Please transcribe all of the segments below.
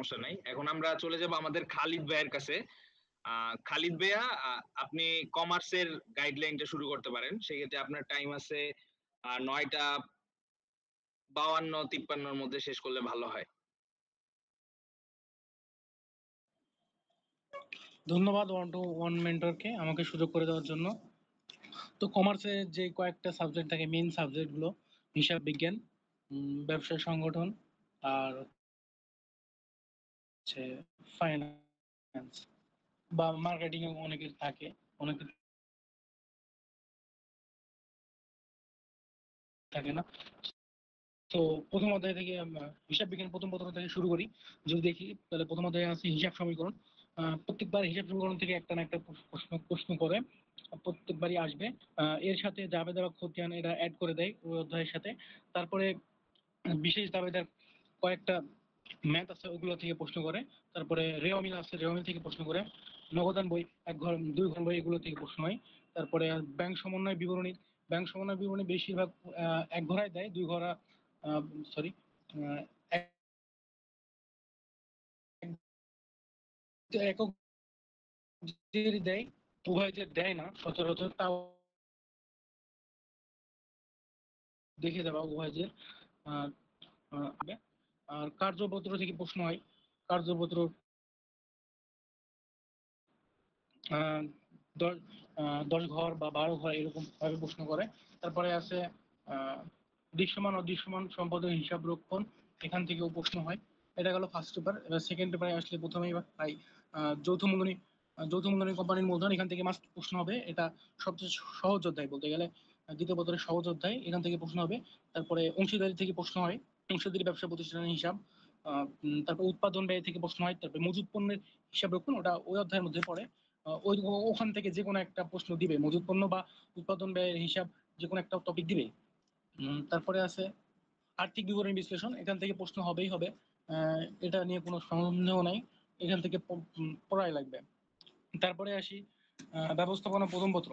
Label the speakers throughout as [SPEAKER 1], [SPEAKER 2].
[SPEAKER 1] সমস্যা নাই। এখন আমরা চলে যাব আমাদের খালিদ ভাইয়ের কাছে। খালিদ ভাইয়া, আপনি কমার্সের গাইডলাইনটা শুরু করতে পারেন। সেক্ষেত্রে আপনার টাইম আছে ৯টা ৫২-৫৩ মধ্যে শেষ করলে ভালো হয়।
[SPEAKER 2] ধন্যবাদ ওয়ান টু ওয়ান মেন্টরকে আমাকে সুযোগ করে দেওয়ার জন্য। তো কমার্সের যে কয়েকটা সাবজেক্ট থাকে, মেইন সাবজেক্টগুলো হিসাব বিজ্ঞান, ব্যবসায় সংগঠন, আর হচ্ছে ফাইন্যান্স বা মার্কেটিং অনেকের থাকে, অনেকের থাকে না। তো প্রথম অধ্যায় থেকে হিসাব বিজ্ঞান প্রথম পত্র থেকে শুরু করি। যদি দেখি তাহলে প্রথম অধ্যায়ে আছে হিসাব সমীকরণ। প্রত্যেকবার হিসাব সমীকরণ থেকে একটা না একটা প্রশ্ন করে প্রত্যেকবারই আসবে। এর সাথে জাবেদা বা খতিয়ান এটা অ্যাড করে দেয় ওই অধ্যায়ের সাথে। তারপরে বিশেষ দাবেদার কয়েকটা ম্যাথ আছে, ওগুলো থেকে প্রশ্ন করে। তারপরে রেওয়ামিল আছে, রেওয়ামিল থেকে প্রশ্ন করে। নগদান বই, এক ঘর দুই ঘর বই, এগুলো থেকে প্রশ্ন হয়। তারপরে ব্যাংক সমন্বয় বিবরণী, ব্যাংক সমন্বয় বিবরণী বেশিরভাগ এক ঘরায় দেয়, দুই ঘরা সরি একক দেয়, উভয় যে দেয় না সচরাচর তাও দেখে দেওয়া উভয় যে। আর কার্যপত্র থেকে প্রশ্ন হয়, কার্যপত্র 10 ঘর বা 12 ঘর এরকম ভাবে প্রশ্ন করে। তারপরে আছে দৃশ্যমান অদৃশ্যমান সম্পদের হিসাব রক্ষণ, এখান থেকেও প্রশ্ন হয়। এটা গেল ফার্স্ট পেপার। এবার সেকেন্ড পেপারে আসলে প্রথমেই ভাই যৌথ মূলধনী, যৌথ মূলধনী কোম্পানির মূলধন, এখান থেকে মাস্ট প্রশ্ন হবে। এটা সবচেয়ে সহজ অধ্যায় বলতে গেলে, দ্বিতীয় পত্রের সহজ অধ্যায়, এখান থেকে প্রশ্ন হবে। তারপরে অংশীদারি থেকে প্রশ্ন হয়, অংশীদারি ব্যবসা প্রতিষ্ঠানের হিসাব। তারপর উৎপাদন ব্যয় থেকে প্রশ্ন হয়। তারপরে মজুত পণ্যের হিসাব রক্ষণ, ওটা ওই অধ্যায়ের মধ্যে পড়ে। ওই ওখান থেকে যে কোনো একটা প্রশ্ন দিবে, মজুত পণ্য বা উৎপাদন ব্যয়ের হিসাব যে কোনো একটা টপিক দিবে। তারপরে আছে আর্থিক বিবরণী বিশ্লেষণ, এখান থেকে প্রশ্ন হবেই হবে, এটা নিয়ে কোনো সন্দেহ নাই, এখান থেকে পড়াই লাগবে। তারপরে আসি ব্যবস্থাপনা প্রথম পত্র।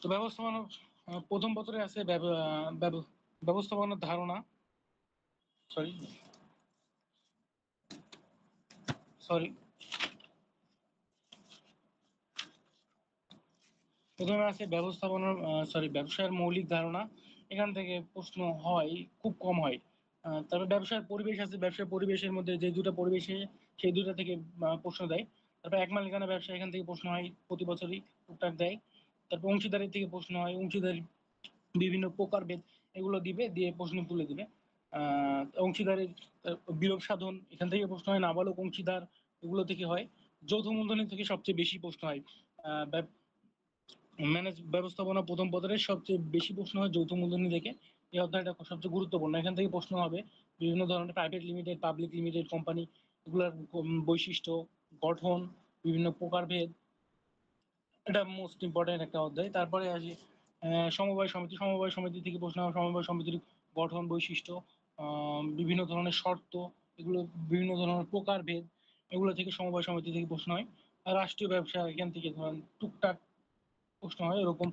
[SPEAKER 2] তো ব্যবস্থাপনা প্রথম পত্রে আছে ব্যবস্থাপনার ধারণা, সরি প্রথমে আছে ব্যবস্থাপনার ব্যবসার মৌলিক ধারণা, এখান থেকে প্রশ্ন হয়, খুব কম হয়। তারপর ব্যবসার পরিবেশ আছে, ব্যবসার পরিবেশের মধ্যে যে দুটো পরিবেশে, সেই দুটো থেকে প্রশ্ন দেয়। তারপর এক মালিকানা ব্যবসা, এখান থেকে প্রশ্ন হয়, প্রতি বছরই টুকটাক দেয়। তারপর অংশীদারি থেকে প্রশ্ন হয়, অংশীদারি বিভিন্ন প্রকারভেদ, এগুলো দিবে, দিয়ে প্রশ্ন তুলে দিবে। অংশীদারের বিলোপ সাধন, এখান থেকে প্রশ্ন হয়। নাবালক অংশীদার, এগুলো থেকে হয়। যৌথ মূলধনী থেকে সবচেয়ে বেশি প্রশ্ন হয়। ব্যবস্থাপনা প্রথম পত্রের সবচেয়ে বেশি প্রশ্ন হয় যৌথ মূলধনী থেকে। এই অধ্যায়টা সবচেয়ে গুরুত্বপূর্ণ, এখান থেকে প্রশ্ন হবে বিভিন্ন ধরনের private limited, public limited company, এগুলোর বৈশিষ্ট্য, গঠন, বিভিন্ন প্রকারভেদ, এটা মোস্ট ইম্পর্টেন্ট একটা অধ্যায়। তারপরে আসি সমবায় সমিতি, সমবায় সমিতি থেকে প্রশ্ন হবে সমবায় সমিতির গঠন, বৈশিষ্ট্য, বিভিন্ন ধরনের শর্ত, এগুলো বিভিন্ন ধরনের প্রকারভেদ, এগুলো থেকে সমবায় সমিতি থেকে প্রশ্ন হয়। আর রাষ্ট্রীয় ব্যবসা, এখান থেকে ধরেন টুকটাক প্রশ্ন হয়, এরকম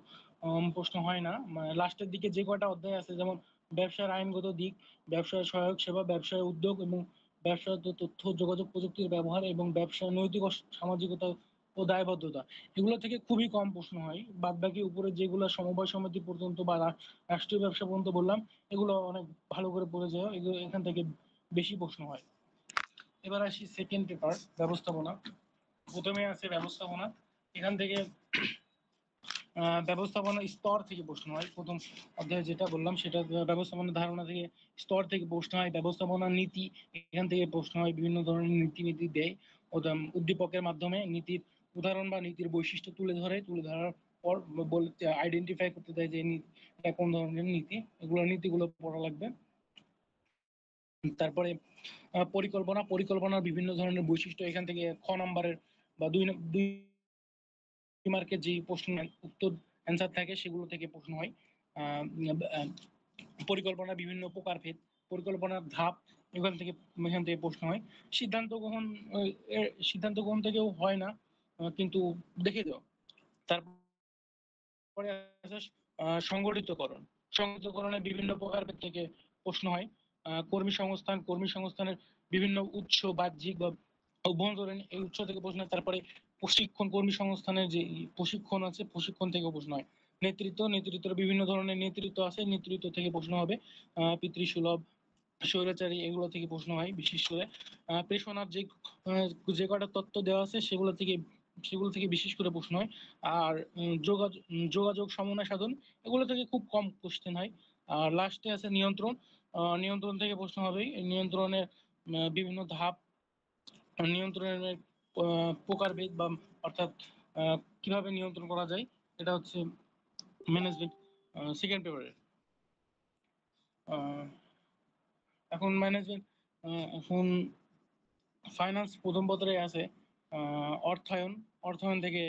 [SPEAKER 2] প্রশ্ন হয় না। মানে লাস্টের দিকে যে কয়টা অধ্যায় আছে, যেমন ব্যবসার আইনগত দিক, ব্যবসায় সহায়ক সেবা, ব্যবসায় উদ্যোগ এবং ব্যবসায় তথ্য যোগাযোগ প্রযুক্তির ব্যবহার, এবং ব্যবসায় নৈতিক ও সামাজিকতা ও দায়বদ্ধতা, এগুলো থেকে খুবই কম প্রশ্ন হয়। বাদ বাকি উপরে যেগুলো সমবায় সমিতি পর্যন্ত বা রাষ্ট্রীয় ব্যবসা পর্যন্ত বললাম, এগুলো অনেক ভালো করে পড়ে যাও, এগুলো এখান থেকে বেশি প্রশ্ন হয়। এবার আসি সেকেন্ড পেপার, ব্যবস্থাপনা। প্রথমে আছে ব্যবস্থাপনা, এখান থেকে ব্যবস্থাপনা স্তর থেকে প্রশ্ন হয়। প্রথম অধ্যায়ে যেটা বললাম সেটা ব্যবস্থাপনার ধারণা থেকে, স্তর থেকে প্রশ্ন হয়। ব্যবস্থাপনা নীতি, এখান থেকে প্রশ্ন হয়, বিভিন্ন ধরনের নীতি দেয় উদ্দীপকের মাধ্যমে, নীতির উদাহরণ বা নীতির বৈশিষ্ট্য তুলে ধরার পর বলতে আইডেন্টিফাই করতে দেয় যে এটা কোন ধরনের নীতি, নীতিগুলো পড়া লাগবে। তারপরে পরিকল্পনার বিভিন্ন ধরনের বৈশিষ্ট্য, এখান থেকে খ নম্বরের বা দুই মার্কের যে প্রশ্ন উত্তর অ্যান্সার থাকে, সেগুলো থেকে প্রশ্ন হয়। পরিকল্পনা বিভিন্ন প্রকারভেদ, পরিকল্পনার ধাপ, এখান থেকে প্রশ্ন হয়। সিদ্ধান্ত গ্রহণ থেকেও হয় না, কিন্তু দেখে দাও। তারপরে সংগঠিতকরণের বিভিন্ন প্রকারভেদ থেকে প্রশ্ন হয়। কর্মী সংস্থানের বিভিন্ন উৎস, বাহ্যিক বা অভ্যন্তরীণ এই উৎস থেকে প্রশ্ন হয়। তারপরে কর্মী সংস্থানের যে প্রশিক্ষণ আছে, প্রশিক্ষণ থেকে প্রশ্ন হয়। নেতৃত্বের বিভিন্ন ধরনের নেতৃত্ব আছে, নেতৃত্ব থেকে প্রশ্ন হবে। পিতৃসুলভ, স্বৈরাচারী, এগুলো থেকে প্রশ্ন হয় বিশেষ করে। পেশনার যে কটা তত্ত্ব দেওয়া আছে সেগুলো থেকে বিশেষ করে প্রশ্ন হয়। আর যোগাযোগ সমন্বয় সাধন, এগুলো থেকে খুব কম কোশ্চেন হয়। আর লাস্টে আছে নিয়ন্ত্রণ। নিয়ন্ত্রণ থেকে প্রশ্ন হবে। নিয়ন্ত্রণের বিভিন্ন ধাপ, নিয়ন্ত্রণের প্রকারভেদ বা অর্থাৎ কিভাবে নিয়ন্ত্রণ করা যায়, এটা হচ্ছে ম্যানেজমেন্ট সেকেন্ড পেপারের। এখন ম্যানেজমেন্ট, এখন ফাইন্যান্স প্রথম পত্রে আছে। অর্থায়ন থেকে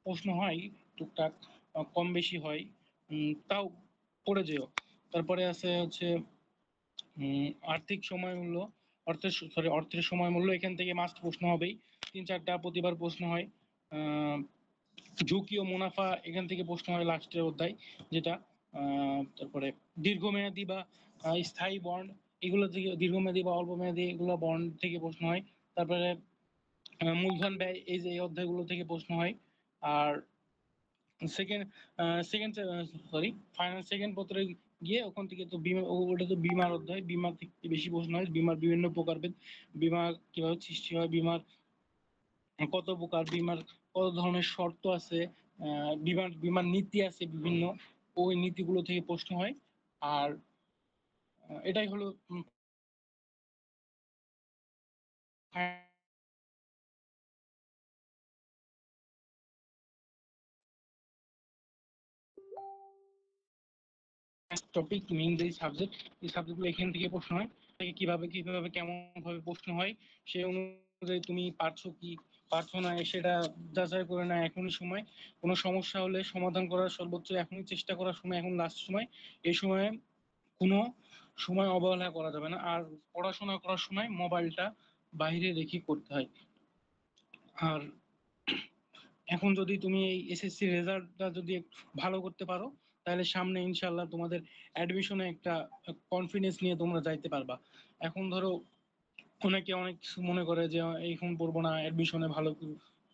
[SPEAKER 2] প্রশ্ন হয় টুকটাক, কম বেশি হয়, তাও পড়ে যেও। তারপরে আছে হচ্ছে আর্থিক সময় মূল্য, অর্থের সময় মূল্য, এখান থেকে মাস্ট প্রশ্ন হবেই, 3-4টা প্রতিবার প্রশ্ন হয়। ঝুঁকি ও মুনাফা, এখান থেকে প্রশ্ন হয় লাস্টের অধ্যায় যেটা। তারপরে দীর্ঘমেয়াদী বা স্থায়ী বন্ড, এগুলো থেকে দীর্ঘমেয়াদী বা অল্প মেয়াদী এগুলো বন্ড থেকে প্রশ্ন হয়। তারপরে মূলধন ব্যয়, এই যে এই অধ্যায়গুলো থেকে প্রশ্ন হয়। আর second second sorry final second পত্রে গিয়ে ওখান থেকে তো বিমা, ওটা তো বিমার অধ্যায়, বিমা থেকে বেশি প্রশ্ন হয়। বিমার বিভিন্ন প্রকারভেদ, বিমা কিভাবে সৃষ্টি হয়, বিমার কত প্রকার, বিমার কত ধরনের শর্ত আছে, বিমার নীতি আছে বিভিন্ন, ওই নীতিগুলো থেকে প্রশ্ন হয়। আর এটাই হলো টপিক, মেইন যে সাবজেক্ট, এই সাবজেক্টগুলো এখান থেকে প্রশ্ন হয়। কিভাবে কেমন ভাবে প্রশ্ন হয় সেই অনুযায়ী তুমি পারছো না সেটা যাচাই করে না এখনই সময়। কোনো সমস্যা হলে সমাধান করার সর্বোচ্চ এখনই চেষ্টা করার সময়, এখন লাস্ট সময়। এই সময়ে কোনো সময় অবহেলা করা যাবে না। আর পড়াশোনা করার সময় মোবাইলটা বাইরে রেখে করতে হয়। আর এখন যদি তুমি এই এসএসসি রেজাল্টটা যদি ভালো করতে পারো, তাহলে সামনে ইনশাল্লাহ তোমাদের অ্যাডমিশনে একটা কনফিডেন্স নিয়ে তোমরা যাইতে পারবা। এখন ধরো অনেকে অনেক কিছু মনে করে যে এখন পড়বো না, অ্যাডমিশনে ভালো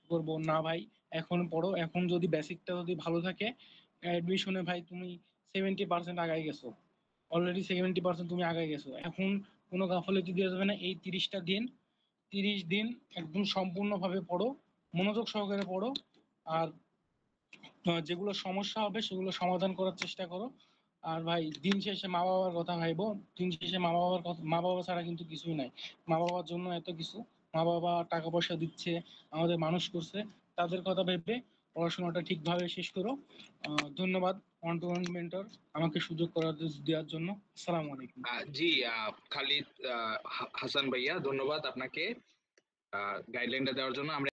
[SPEAKER 2] করবো না। ভাই এখন পড়ো, এখন যদি বেসিকটা যদি ভালো থাকে, অ্যাডমিশনে ভাই তুমি 70% আগায় গেছো, অলরেডি 70% তুমি আগায় গেছো। এখন কোনো গাফলতি দিয়ে যাবে না। এই 30 দিন একদম সম্পূর্ণভাবে পড়ো, মনোযোগ সহকারে পড়ো। আর যেগুলো সমস্যা হবে সেগুলো সমাধান করার চেষ্টা করো। আর ভাই দিন শেষে মা বাবার কথা ভাইবো। দিন শেষে মা বাবা ছাড়া কিন্তু কিছুই নাই। মা বাবার জন্য এত কিছু, মা বাবা টাকা পয়সা দিচ্ছে, আমাদের মানুষ করছে, তাদের কথা ভেবে পড়াশোনাটা ঠিকভাবে শেষ করো। ধন্যবাদ ওয়ান টু ওয়ান মেন্টর আমাকে সুযোগ দেওয়ার জন্য। আসসালামু আলাইকুম।
[SPEAKER 1] জি, খালিদ হাসান ভাইয়া, ধন্যবাদ আপনাকে গাইডলাইনটা দেওয়ার জন্য। আমরা